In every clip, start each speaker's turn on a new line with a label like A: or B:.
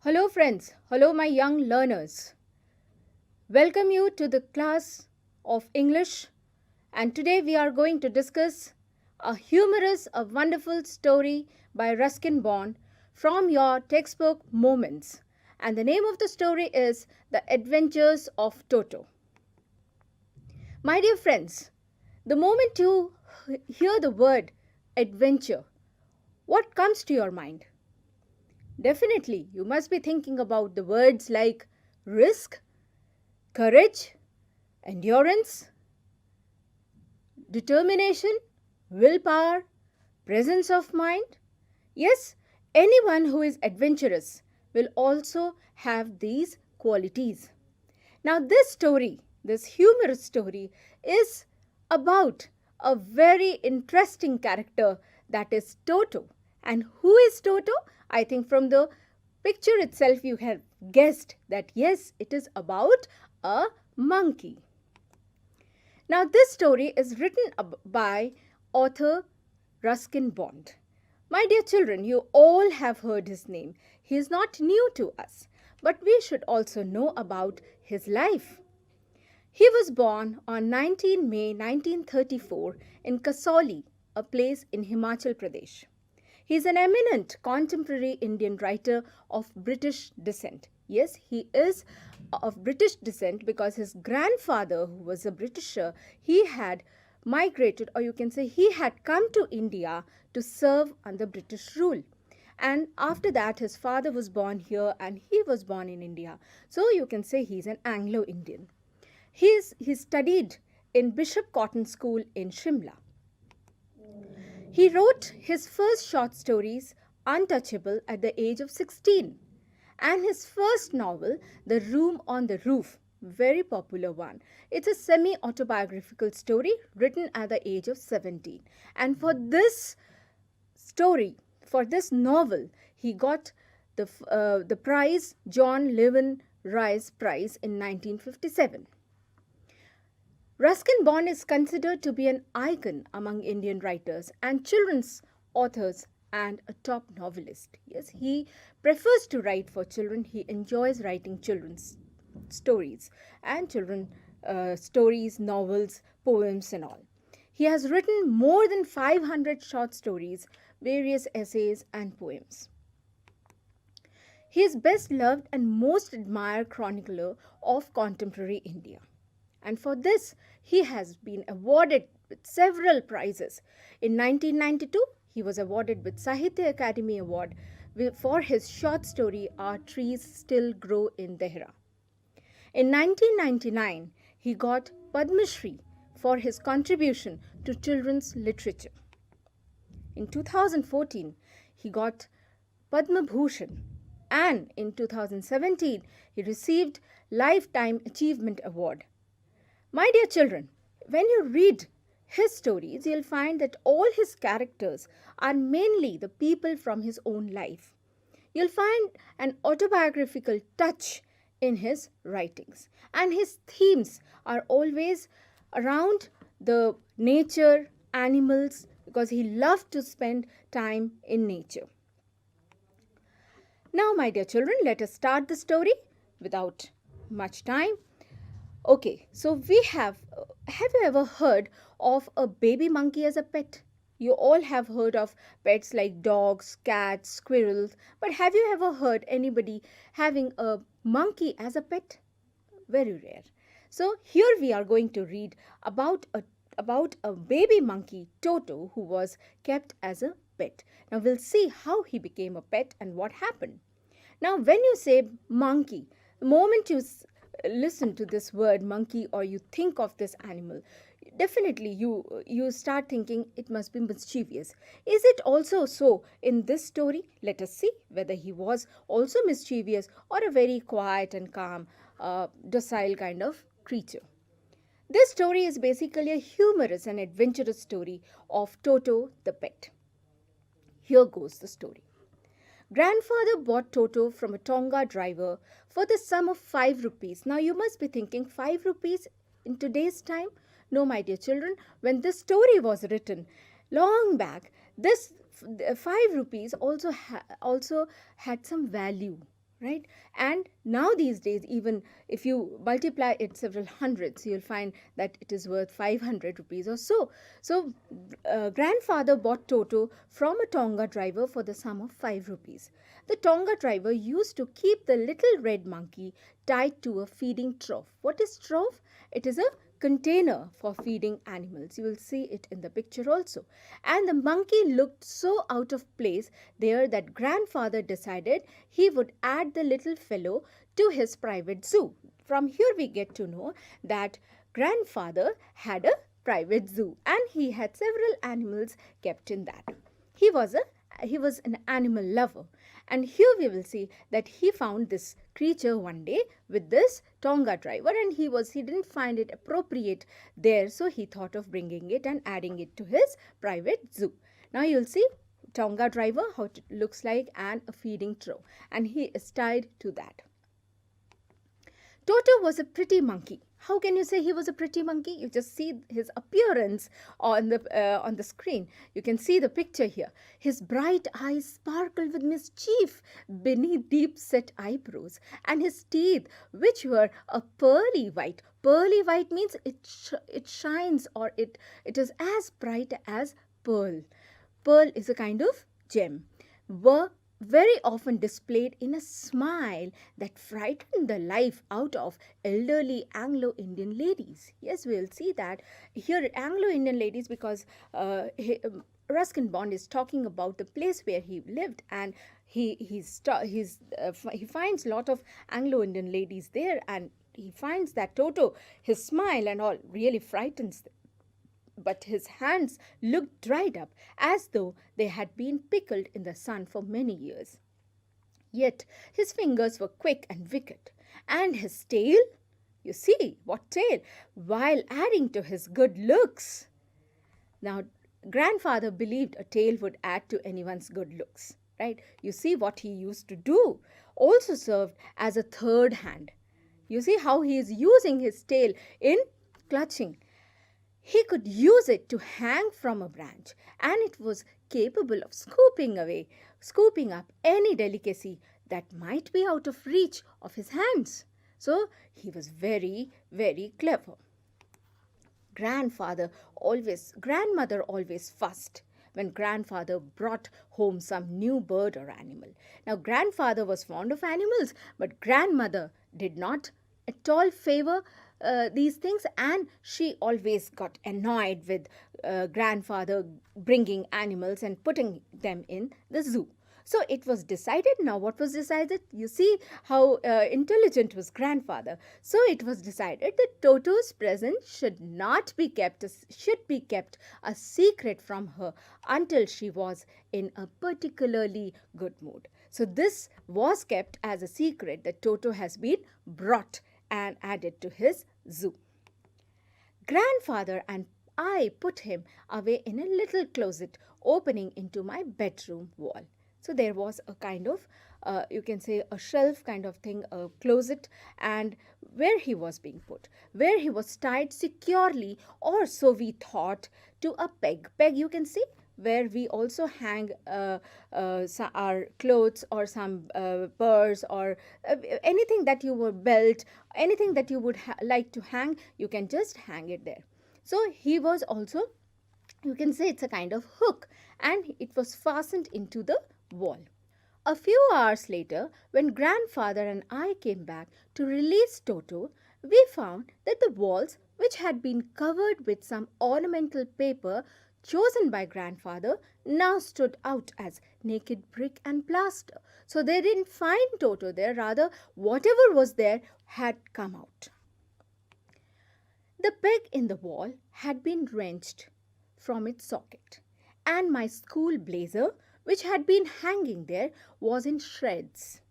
A: Hello friends, hello my young learners. Welcome you to the class of English, and today we are going to discuss a wonderful story by Ruskin Bond from your textbook Moments. And the name of the story is The Adventures of Toto. My dear friends, the moment you hear the word adventure, what comes to your mind? Definitely, you must be thinking about the words like risk, courage, endurance, determination, willpower, presence of mind. Yes, anyone who is adventurous will also have these qualities. Now, this humorous story, is about a very interesting character, that is Toto. And who is Toto? I think from the picture itself you have guessed that yes, it is about a monkey. Now, this story is written by author Ruskin Bond. My dear children, you all have heard his name. He is not new to us, but we should also know about his life. He was born on 19 May 1934 in Kasauli, a place in Himachal Pradesh. He is an eminent contemporary Indian writer of British descent. Yes, he is of British descent because his grandfather, who was a Britisher, he had migrated, or you can say he had come to India to serve under British rule. And after that, his father was born here and he was born in India. So you can say he's an Anglo-Indian. He studied in Bishop Cotton School in Shimla. He wrote his first short stories, Untouchable, at the age of 16. And his first novel, The Room on the Roof, very popular one. It's a semi-autobiographical story written at the age of 17. And for this novel, he got the prize, John Lewin Rice Prize in 1957. Ruskin Bond is considered to be an icon among Indian writers and children's authors and a top novelist. Yes, he prefers to write for children. He enjoys writing children's stories and stories, novels, poems and all. He has written more than 500 short stories, various essays and poems. He is best loved and most admired chronicler of contemporary India. And for this, he has been awarded with several prizes. In 1992, he was awarded with Sahitya Academy Award for his short story, Our Trees Still Grow in Dehra. In 1999, he got Padma Shri for his contribution to children's literature. In 2014, he got Padma Bhushan, and in 2017, he received Lifetime Achievement Award. My dear children, when you read his stories, you'll find that all his characters are mainly the people from his own life. You'll find an autobiographical touch in his writings, and his themes are always around the nature, animals, because he loved to spend time in nature. Now, my dear children, let us start the story without much time. Okay, so we have you ever heard of a baby monkey as a pet? You all have heard of pets like dogs, cats, squirrels, but have you ever heard anybody having a monkey as a pet? Very rare. So here we are going to read about a baby monkey, Toto, who was kept as a pet. Now we'll see how he became a pet and what happened. Now when you say monkey, the moment you listen to this word monkey or you think of this animal, definitely you start thinking it must be mischievous. Is it also so in this story? Let us see whether he was also mischievous or a very quiet and calm, docile kind of creature. This story is basically a humorous and adventurous story of Toto the pet. Here goes the story. Grandfather bought Toto from a Tonga driver for the sum of 5 rupees. Now you must be thinking 5 rupees in today's time? No, my dear children, when this story was written long back, this 5 rupees also had some value. right? And now these days, even if you multiply it several hundreds, you'll find that it is worth 500 rupees or so. So grandfather bought Toto from a Tonga driver for the sum of 5 rupees. The Tonga driver used to keep the little red monkey tied to a feeding trough. What is trough? It is a container for feeding animals. You will see it in the picture also. And the monkey looked so out of place there that grandfather decided he would add the little fellow to his private zoo. From here we get to know that grandfather had a private zoo and he had several animals kept in that. He was an animal lover, and here we will see that he found this creature one day with this Tonga driver, and he didn't find it appropriate there, so he thought of bringing it and adding it to his private zoo. Now you'll see Tonga driver, how it looks like, and a feeding trough, and he is tied to that. Toto was a pretty monkey. How can you say he was a pretty monkey? You just see his appearance on the screen. You can see the picture here. His bright eyes sparkled with mischief beneath deep-set eyebrows, and his teeth, which were a pearly white. Pearly white means it shines, or it is as bright as pearl. Pearl is a kind of gem. Were very often displayed in a smile that frightened the life out of elderly Anglo-Indian ladies. Yes, we'll see that here, Anglo-Indian ladies, because Ruskin Bond is talking about the place where he lived, and he finds a lot of Anglo-Indian ladies there, and he finds that Toto, his smile and all, really frightens them. But his hands looked dried up, as though they had been pickled in the sun for many years. Yet his fingers were quick and wicked, and his tail, you see, what tail, while adding to his good looks. Now, grandfather believed a tail would add to anyone's good looks, right? You see what he used to do, also served as a third hand. You see how he is using his tail in clutching. He could use it to hang from a branch, and it was capable of scooping up any delicacy that might be out of reach of his hands. So he was very, very clever. Grandmother always fussed when grandfather brought home some new bird or animal. Now, grandfather was fond of animals, but grandmother did not at all favor these things, and she always got annoyed with grandfather bringing animals and putting them in the zoo. So it was decided. Now what was decided? You see how intelligent was grandfather. So it was decided that Toto's present should be kept a secret from her until she was in a particularly good mood. So this was kept as a secret, that Toto has been brought and added to his zoo. Grandfather and I put him away in a little closet opening into my bedroom wall. So there was a kind of, you can say, a shelf kind of thing, a closet, and where he was being put, where he was tied securely, or so we thought, to a peg. Peg, you can see, where we also hang our clothes or some purse or anything that you would belt, anything that you would like to hang, you can just hang it there. So he was also, you can say, it's a kind of hook, and it was fastened into the wall. A few hours later, when grandfather and I came back to release Toto, we found that the walls, which had been covered with some ornamental paper chosen by grandfather, now stood out as naked brick and plaster. So they didn't find Toto there, rather whatever was there had come out. The peg in the wall had been wrenched from its socket, and my school blazer, which had been hanging there, was in shreds.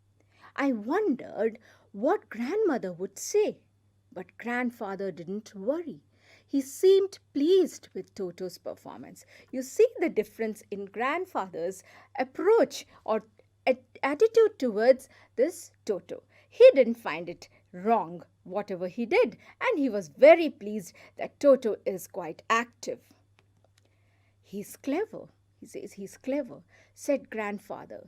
A: I wondered what grandmother would say, but grandfather didn't worry. He seemed pleased with Toto's performance. You see the difference in grandfather's approach or attitude towards this Toto. He didn't find it wrong, whatever he did, and he was very pleased that Toto is quite active. He's clever, he says, he's clever, said grandfather.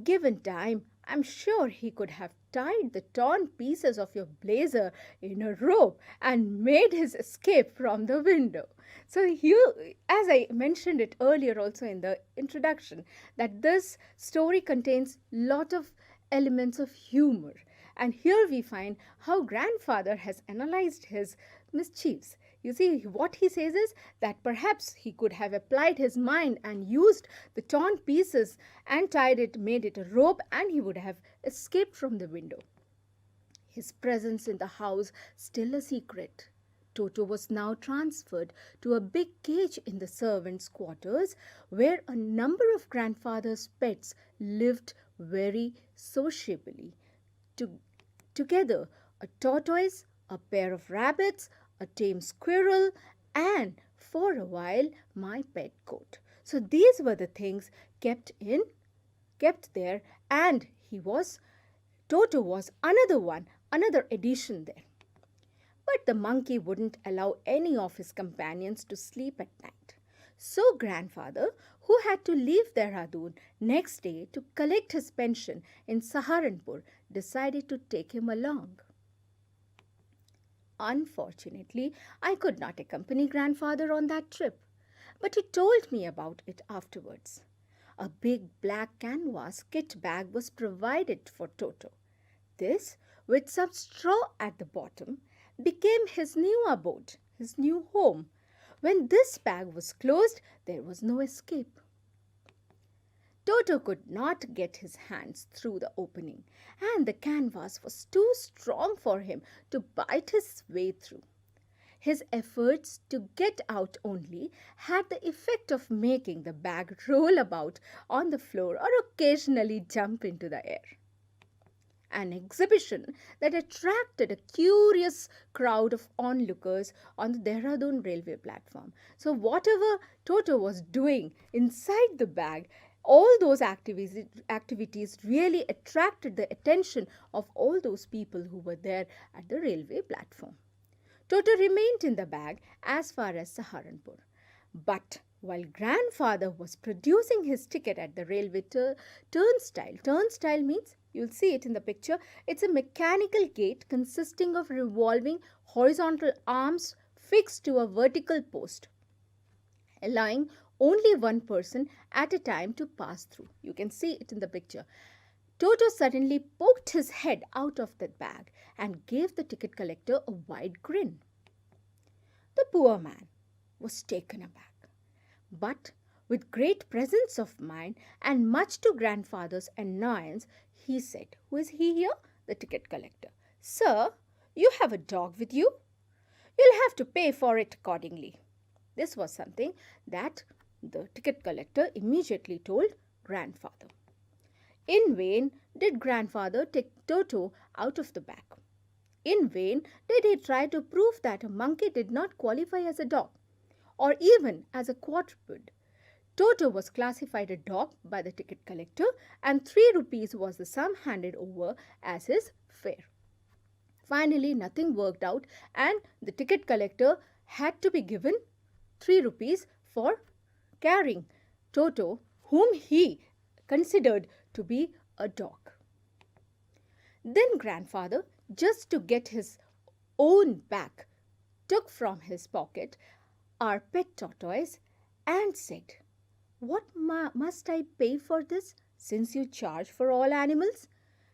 A: Given time, I'm sure he could have tied the torn pieces of your blazer in a rope and made his escape from the window. So, you, as I mentioned it earlier also in the introduction, that this story contains lot of elements of humor. And here we find how grandfather has analyzed his mischiefs. You see, what he says is that perhaps he could have applied his mind and used the torn pieces and tied it, made it a rope, and he would have escaped from the window. His presence in the house still a secret. Toto was now transferred to a big cage in the servants' quarters where a number of grandfather's pets lived very sociably together, a tortoise, a pair of rabbits, a tame squirrel, and for a while my pet goat. So these were the things kept there, and Toto was another addition there. But the monkey wouldn't allow any of his companions to sleep at night. So grandfather, who had to leave Dehradun next day to collect his pension in Saharanpur, decided to take him along. Unfortunately, I could not accompany grandfather on that trip, but he told me about it afterwards. A big black canvas kit bag was provided for Toto. This, with some straw at the bottom, became his new abode, his new home. When this bag was closed, there was no escape. Toto could not get his hands through the opening, and the canvas was too strong for him to bite his way through. His efforts to get out only had the effect of making the bag roll about on the floor or occasionally jump into the air. An exhibition that attracted a curious crowd of onlookers on the Dehradun railway platform. So, whatever Toto was doing inside the bag, all those activities really attracted the attention of all those people who were there at the railway platform. Toto remained in the bag as far as Saharanpur. But while grandfather was producing his ticket at the railway turnstile means, you'll see it in the picture, it's a mechanical gate consisting of revolving horizontal arms fixed to a vertical post, allowing only one person at a time to pass through. You can see it in the picture. Toto suddenly poked his head out of that bag and gave the ticket collector a wide grin. The poor man was taken aback, but with great presence of mind and much to grandfather's annoyance, he said, "Who is he here?" The ticket collector. "Sir, you have a dog with you? You'll have to pay for it accordingly." This was something that the ticket collector immediately told grandfather. In vain did grandfather take Toto out of the bag. In vain did he try to prove that a monkey did not qualify as a dog or even as a quadruped. Toto was classified a dog by the ticket collector, and 3 rupees was the sum handed over as his fare. Finally, nothing worked out, and the ticket collector had to be given 3 rupees for carrying Toto, whom he considered to be a dog. Then grandfather, just to get his own back, took from his pocket our pet tortoise and said, "What must I pay for this, since you charge for all animals?"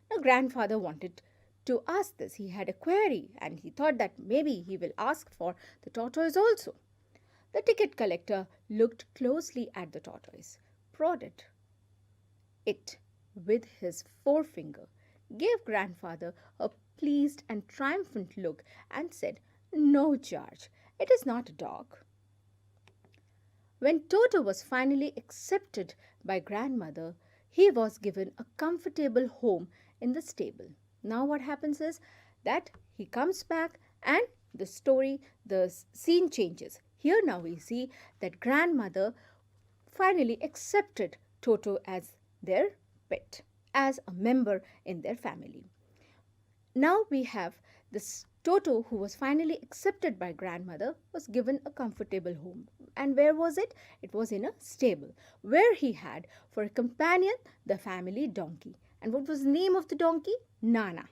A: Now grandfather wanted to ask this. He had a query and he thought that maybe he will ask for the tortoise also. The ticket collector looked closely at the tortoise, prodded it with his forefinger, gave grandfather a pleased and triumphant look and said, "No charge. It is not a dog." When Toto was finally accepted by grandmother, he was given a comfortable home in the stable. Now what happens is that he comes back and the scene changes. Here now we see that grandmother finally accepted Toto as their pet, as a member in their family. Now we have this Toto, who was finally accepted by grandmother, was given a comfortable home. And where was it? It was in a stable, where he had for a companion the family donkey. And what was the name of the donkey? Nana.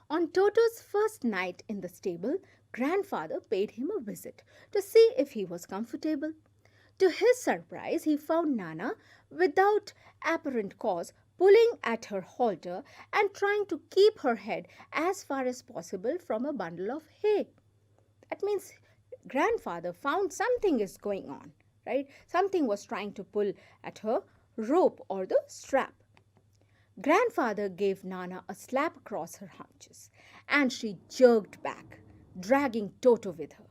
A: On Toto's first night in the stable, grandfather paid him a visit to see if he was comfortable. To his surprise, he found Nana, without apparent cause, pulling at her halter and trying to keep her head as far as possible from a bundle of hay. That means grandfather found something is going on, right? Something was trying to pull at her rope or the strap. Grandfather gave Nana a slap across her haunches, and she jerked back, dragging Toto with her.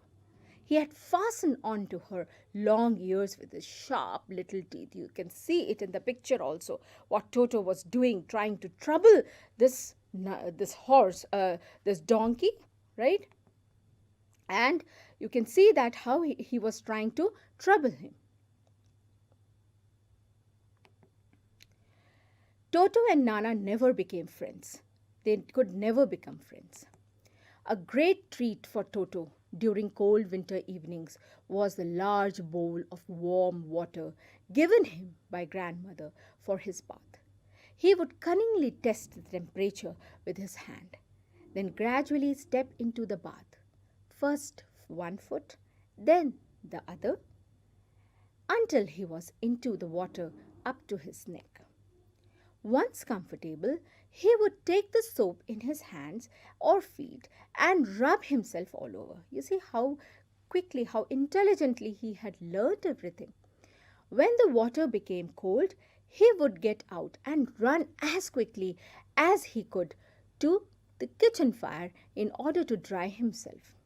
A: He had fastened onto her long ears with his sharp little teeth. You can see it in the picture also, what Toto was doing, trying to trouble this horse, this donkey, right? And you can see that how he was trying to trouble him. Toto and Nana never became friends. They could never become friends. A great treat for Toto during cold winter evenings was the large bowl of warm water given him by grandmother for his bath. He would cunningly test the temperature with his hand, then gradually step into the bath, first one foot, then the other, until he was into the water up to his neck. Once comfortable, he would take the soap in his hands or feet and rub himself all over. You see how quickly, how intelligently he had learnt everything. When the water became cold, he would get out and run as quickly as he could to the kitchen fire in order to dry himself.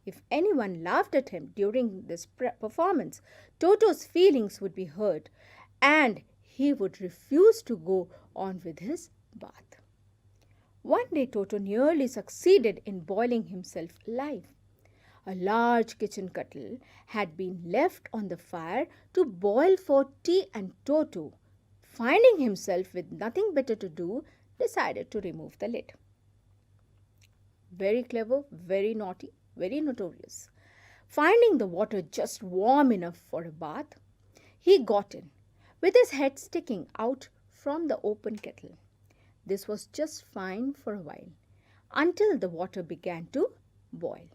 A: If anyone laughed at him during this performance, Toto's feelings would be hurt and he would refuse to go on with his bath. One day Toto nearly succeeded in boiling himself alive. A large kitchen kettle had been left on the fire to boil for tea, and Toto, finding himself with nothing better to do, decided to remove the lid. Very clever, very naughty, very notorious. Finding the water just warm enough for a bath, he got in, with his head sticking out from the open kettle. This was just fine for a while, until the water began to boil.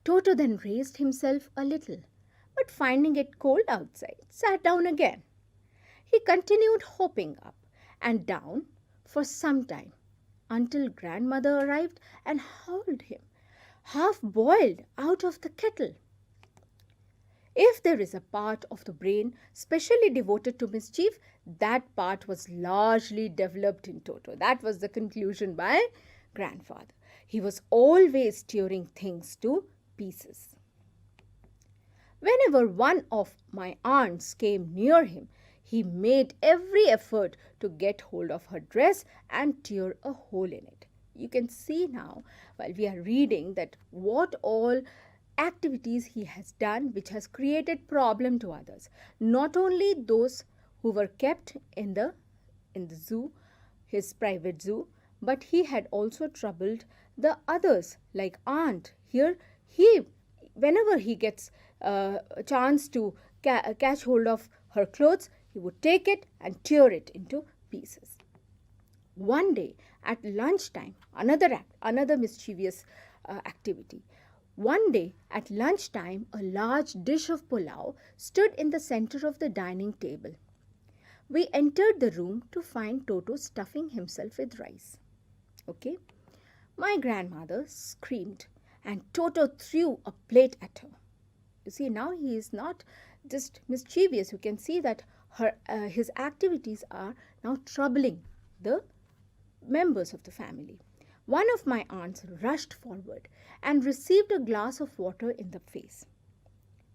A: Toto then raised himself a little, but finding it cold outside, sat down again. He continued hopping up and down for some time, until grandmother arrived and hauled him, half boiled, out of the kettle. If there is a part of the brain specially devoted to mischief, that part was largely developed in Toto. That was the conclusion by grandfather. He was always tearing things to pieces. Whenever one of my aunts came near him, he made every effort to get hold of her dress and tear a hole in it. You can see now, while we are reading, that what all activities he has done which has created problem to others. Not only those who were kept in the zoo, his private zoo, but he had also troubled the others like aunt. Here whenever he gets a chance to catch hold of her clothes, he would take it and tear it into pieces. One day at lunchtime, another mischievous activity. One day at lunchtime, a large dish of pulao stood in the center of the dining table. We entered the room to find Toto stuffing himself with rice. Okay? My grandmother screamed and Toto threw a plate at her. You see, now he is not just mischievous. You can see that his activities are now troubling the members of the family. One of my aunts rushed forward and received a glass of water in the face.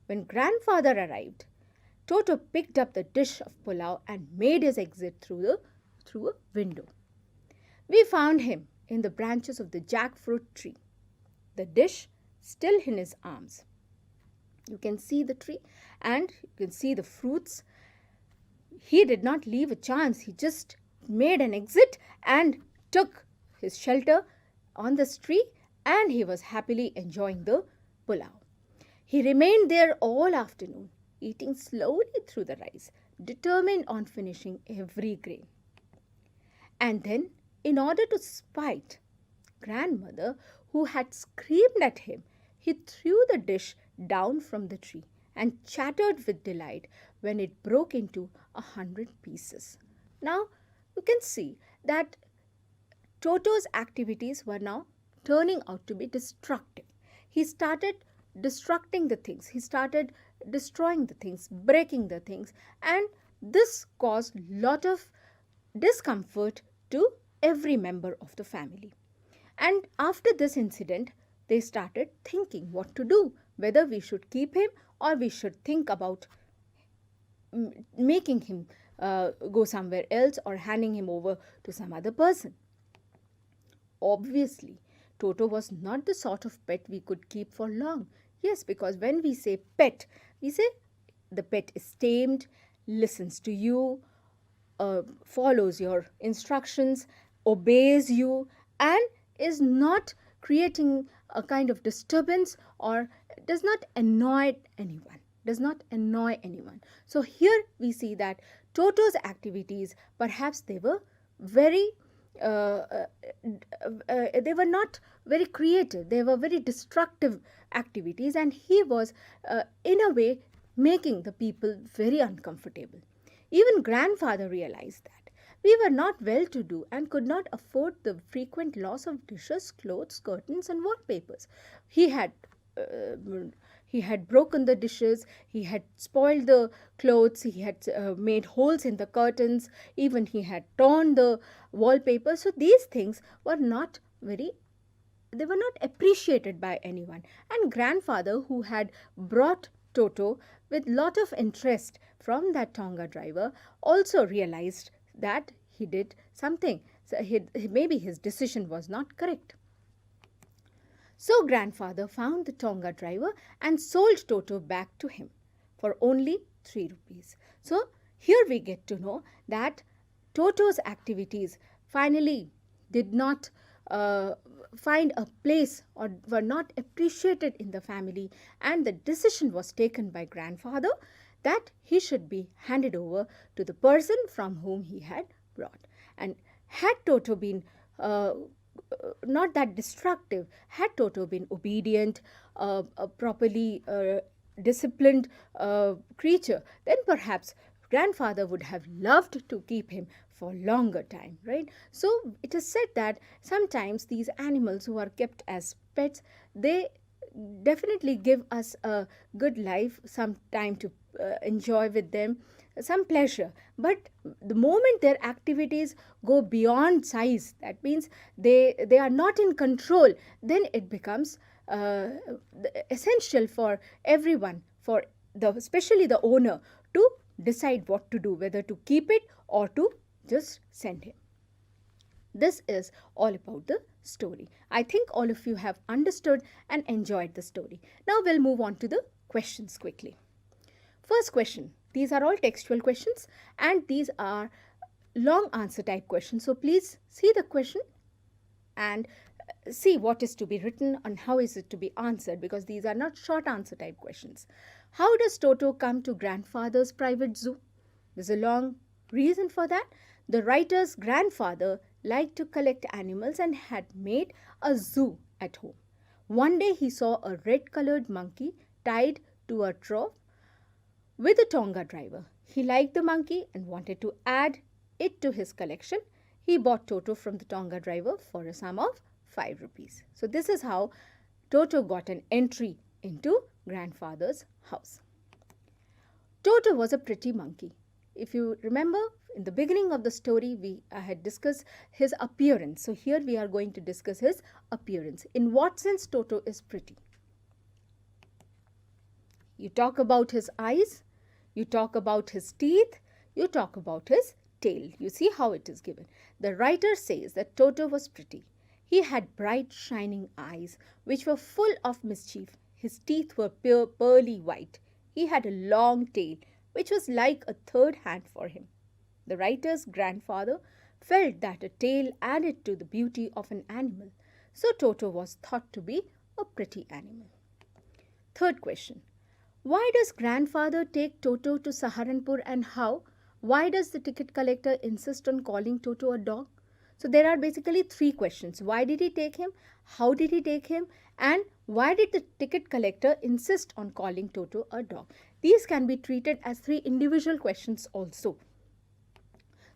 A: When grandfather arrived, Toto picked up the dish of pulao and made his exit through a window. We found him in the branches of the jackfruit tree, the dish still in his arms. You can see the tree and you can see the fruits. He did not leave a chance. He just made an exit and took his shelter on this tree, and he was happily enjoying the pulao. He remained there all afternoon, eating slowly through the rice, determined on finishing every grain. And then, in order to spite grandmother, who had screamed at him, he threw the dish down from the tree and chattered with delight when it broke into 100 pieces. Now, you can see that Toto's activities were now turning out to be destructive. He started destructing the things, he started destroying the things, breaking the things, and this caused lot of discomfort to every member of the family. And after this incident, they started thinking what to do, whether we should keep him or we should think about making him go somewhere else or handing him over to some other person. Obviously, Toto was not the sort of pet we could keep for long. Yes, because when we say pet, we say the pet is tamed, listens to you, follows your instructions, obeys you, and is not creating a kind of disturbance or does not annoy anyone. Does not annoy anyone. So here we see that Toto's activities, perhaps they were very they were not very creative, they were very destructive activities, and he was in a way making the people very uncomfortable. Even grandfather realized that we were not well to do and could not afford the frequent loss of dishes, clothes, curtains, and wallpapers. He had he had broken the dishes, he had spoiled the clothes, he had made holes in the curtains, even he had torn the wallpaper. So these things were not very, they were not appreciated by anyone. And grandfather, who had brought Toto with lot of interest from that Tonga driver, also realized that he did something. So maybe his decision was not correct. So grandfather found the Tonga driver and sold Toto back to him for only 3 rupees. So here we get to know that Toto's activities finally did not find a place or were not appreciated in the family, and the decision was taken by grandfather that he should be handed over to the person from whom he had brought. And had Toto been not that destructive, had Toto been obedient, a properly disciplined creature, then perhaps grandfather would have loved to keep him for longer time, right? So it is said that sometimes these animals who are kept as pets, they definitely give us a good life, some time to enjoy with them, some pleasure. But the moment their activities go beyond size, that means they are not in control, then it becomes essential for everyone, for the especially the owner, to decide what to do, whether to keep it or to just send him. This is all about the story. I think all of you have understood and enjoyed the story. Now we'll move on to the questions quickly. First question. These are all textual questions and these are long answer type questions. So please see the question and see what is to be written and how is it to be answered, because these are not short answer type questions. How does Toto come to grandfather's private zoo? There's a long reason for that. The writer's grandfather liked to collect animals and had made a zoo at home. One day he saw a red-colored monkey tied to a trough with a Tonga driver. He liked the monkey and wanted to add it to his collection. He bought Toto from the Tonga driver for a sum of 5 rupees. So this is how Toto got an entry into grandfather's house. Toto was a pretty monkey. If you remember, in the beginning of the story, we had discussed his appearance. So here we are going to discuss his appearance. In what sense Toto is pretty? You talk about his eyes, you talk about his teeth, you talk about his tail. You see how it is given. The writer says that Toto was pretty. He had bright shining eyes which were full of mischief. His teeth were pure pearly white. He had a long tail which was like a third hand for him. The writer's grandfather felt that a tail added to the beauty of an animal. So Toto was thought to be a pretty animal. Third question. Why does grandfather take Toto to Saharanpur and how? Why does the ticket collector insist on calling Toto a dog? So there are basically three questions. Why did he take him? How did he take him? And why did the ticket collector insist on calling Toto a dog? These can be treated as three individual questions also.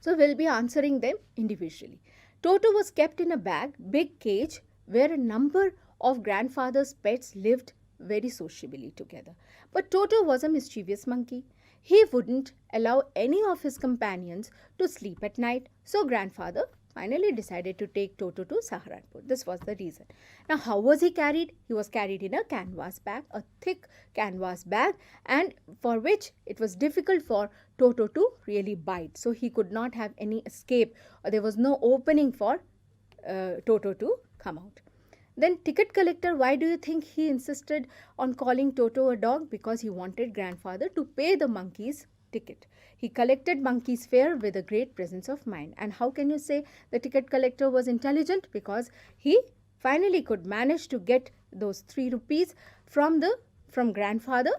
A: So we'll be answering them individually. Toto was kept in a big cage, where a number of grandfather's pets lived very sociably together. But Toto was a mischievous monkey. He wouldn't allow any of his companions to sleep at night, so grandfather finally decided to take Toto to Saharanpur. This was the reason. Now, how was he carried? He was carried in a canvas bag, a thick canvas bag, and for which it was difficult for Toto to really bite. So, he could not have any escape, or there was no opening for Toto to come out. Then ticket collector, why do you think he insisted on calling Toto a dog? Because he wanted grandfather to pay the monkey's ticket. He collected monkey's fare with a great presence of mind. And how can you say the ticket collector was intelligent? Because he finally could manage to get those 3 rupees from grandfather,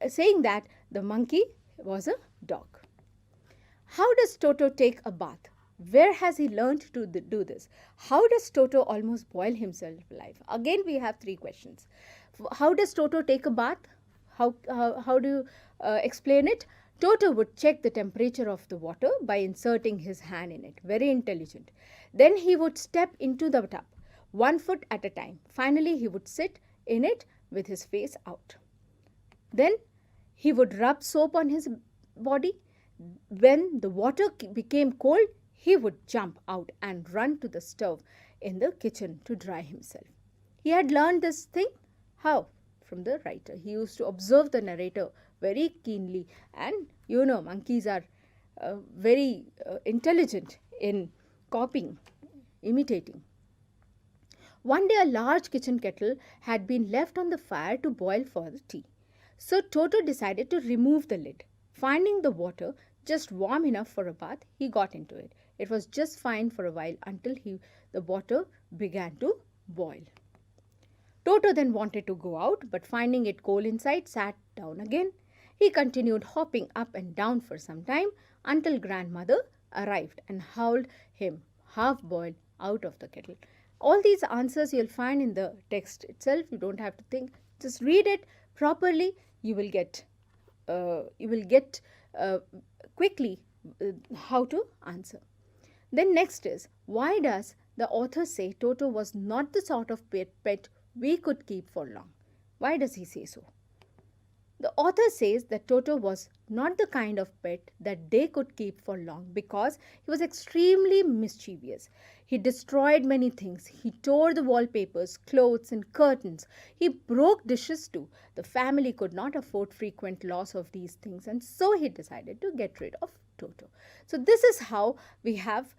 A: saying that the monkey was a dog. How does Toto take a bath? Where has he learned to do this? How does Toto almost boil himself alive? Again, we have three questions. How does Toto take a bath? How do you explain it? Toto would check the temperature of the water by inserting his hand in it. Very intelligent. Then he would step into the tub, 1 foot at a time. Finally, he would sit in it with his face out. Then he would rub soap on his body. When the water became cold, he would jump out and run to the stove in the kitchen to dry himself. He had learned this thing. How? From the writer. He used to observe the narrator very keenly, and monkeys are very intelligent in copying, imitating. One day a large kitchen kettle had been left on the fire to boil for the tea. So Toto decided to remove the lid. Finding the water just warm enough for a bath, he got into it. It was just fine for a while until the water began to boil. Toto then wanted to go out, but finding it cold inside, sat down again. He continued hopping up and down for some time until grandmother arrived and hauled him half-boiled out of the kettle. All these answers you'll find in the text itself. You don't have to think. Just read it properly. You will get quickly how to answer. Then next is, why does the author say Toto was not the sort of pet we could keep for long? Why does he say so? The author says that Toto was not the kind of pet that they could keep for long because he was extremely mischievous. He destroyed many things. He tore the wallpapers, clothes and curtains. He broke dishes too. The family could not afford frequent loss of these things, and so he decided to get rid of Toto. So this is how we have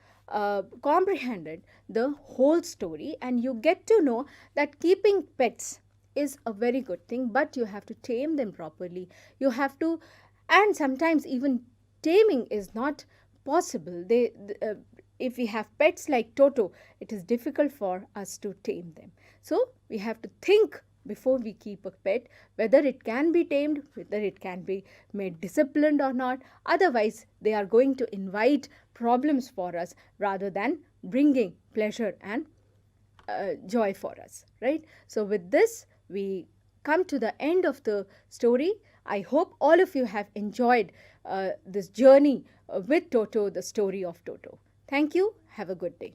A: comprehended the whole story, and you get to know that keeping pets is a very good thing, but you have to tame them properly. You have to, and sometimes even taming is not possible. If we have pets like Toto, it is difficult for us to tame them. So we have to think before we keep a pet, whether it can be tamed, whether it can be made disciplined or not. Otherwise, they are going to invite problems for us rather than bringing pleasure and joy for us, right? So with this, we come to the end of the story. I hope all of you have enjoyed this journey with Toto, the story of Toto. Thank you. Have a good day.